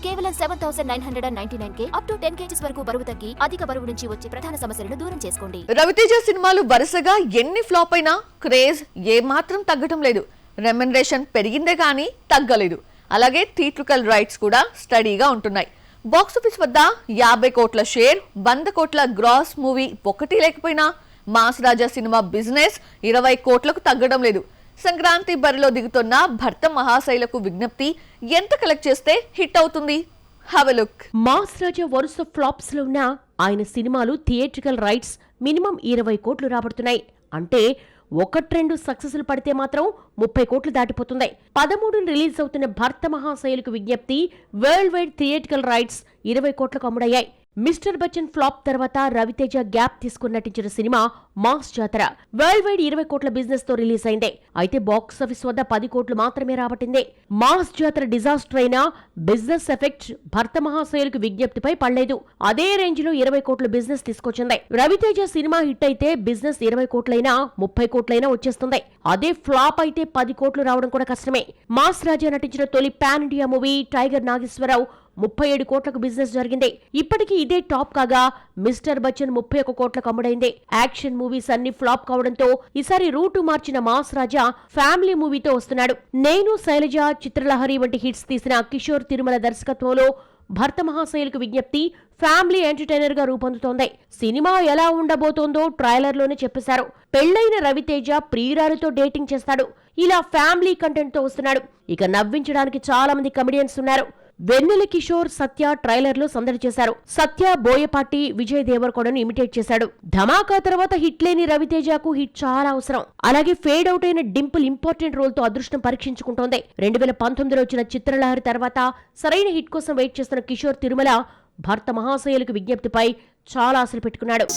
కేవలం 7,999K up to 10 kgs వరకు బరువు తగ్గి అధిక బరువు నుంచి వచ్చే ప్రధాన సమస్యలను దూరం చేసుకోండి. రవితేజ సినిమాలు వరుసగా ఎన్ని ఫ్లాప్ అయినా క్రేజ్ ఏమాత్రం తగ్గటం లేదు. రెమ్యునరేషన్ పెరిగిందే కానీ తగ్గలేదు. అలాగే థియేట్రికల్ రైట్స్ కూడా స్టడీగా ఉంటున్నాయి. బాక్సాఫీస్ వద్ద 50 కోట్ల షేర్, 100 కోట్ల గ్రాస్ మూవీ ఒకటి లేకపోయినా మాస్ రాజా సినిమా బిజినెస్ 20 కోట్లకు తగ్గడం లేదు. సంక్రాంతి బరిలో దిగుతున్న భర్త మహాశైలకు విజ్ఞప్తి, ఎంత కలెక్ట్ చేస్తే హిట్ అవుతుంది? Have a look. మాస్ రాజా వరుస ఫ్లాప్స్ లో ఉన్న ఆయన సినిమాలు థియేట్రికల్ రైట్స్ మినిమం 20 కోట్లు రాబడుతున్నాయి. అంటే 1-2 సక్సెస్లు పడితే మాత్రం 30 కోట్లు దాటిపోతుంది. 13 రిలీజ్ అవుతున్న భర్త మహాశైలకు విజ్ఞప్తి, వరల్డ్ వైడ్ థియేట్రికల్ రైట్స్ 20 కోట్లకు అమ్ముడయ్యాయి. మిస్టర్ బచ్చన్ ఫ్లాప్ తర్వాత రవితేజ గ్యాప్ తీసుకుని నటించిన సినిమా మాస్ జాతర వరల్డ్ వైడ్ 20 కోట్ల బిజినెస్ తో రిలీజ్ అయింది. అయితే బాక్సాఫీస్ వద్ద 10 కోట్లు మాత్రమే రాబట్టింది. మాస్ జాతర డిజాస్టర్ అయినా బిజినెస్ ఎఫెక్ట్ భర్త మహాశైలకు విజ్ఞప్తిపై పడలేదు. అదే రేంజ్ లో 20 కోట్ల బిజినెస్ తీసుకొచ్చింది. రవితేజ సినిమా హిట్ అయితే బిజినెస్ 20 కోట్లైనా 30 కోట్లైనా వచ్చేస్తుంది. అదే ఫ్లాప్ అయితే 10 కోట్లు రావడం కూడా కష్టమే. మాస్ రాజా నటించిన తొలి pan India movie Tiger Nageswara Rao 37 కోట్లకు బిజినెస్ జరిగింది. ఇప్పటికీ ఇదే టాప్ కాగా మిస్టర్ బచ్చన్ 31 కోట్లకు అమ్ముడైంది. యాక్షన్ మూవీస్ అన్ని ఫ్లాప్ కావడంతో ఈసారి రూటు మార్చిన మాస్ రాజా ఫ్యామిలీ మూవీతో వస్తున్నాడు. నేను, శైలజ, చిత్రలహరి వంటి హిట్స్ తీసిన కిషోర్ తిరుమల దర్శకత్వంలో భర్త మహాశైలకు విజ్ఞప్తి ఫ్యామిలీ ఎంటర్టైనర్ గా రూపొందుతోంది. సినిమా ఎలా ఉండబోతోందో ట్రైలర్ లోనే చెప్పేశారు. పెళ్లైన రవితేజ ప్రియురాలితో డేటింగ్ చేస్తాడు. ఇలా ఫ్యామిలీ కంటెంట్ తో వస్తున్నాడు. ఇక నవ్వించడానికి చాలా మంది కమెడియన్స్ ఉన్నారు. వెన్నెల కిషోర్, సత్య ట్రైలర్ లో సందడి చేశారు. సత్య బోయపాటి, విజయ్ దేవరకొండను ఇమిటేట్ చేశాడు. ధమాకా తర్వాత హిట్ లేని రవితేజకు హిట్ చాలా అవసరం. అలాగే ఫేడ్ అవుట్ అయిన డింపుల్ ఇంపార్టెంట్ రోల్ తో అదృష్టం పరీక్షించుకుంటోంది. 2019లో వచ్చిన చిత్రలహరి తర్వాత సరైన హిట్ కోసం వెయిట్ చేస్తున్న కిషోర్ తిరుమల భర్త మహాశైలకు విజ్ఞప్తిపై చాలా ఆశలు పెట్టుకున్నాడు.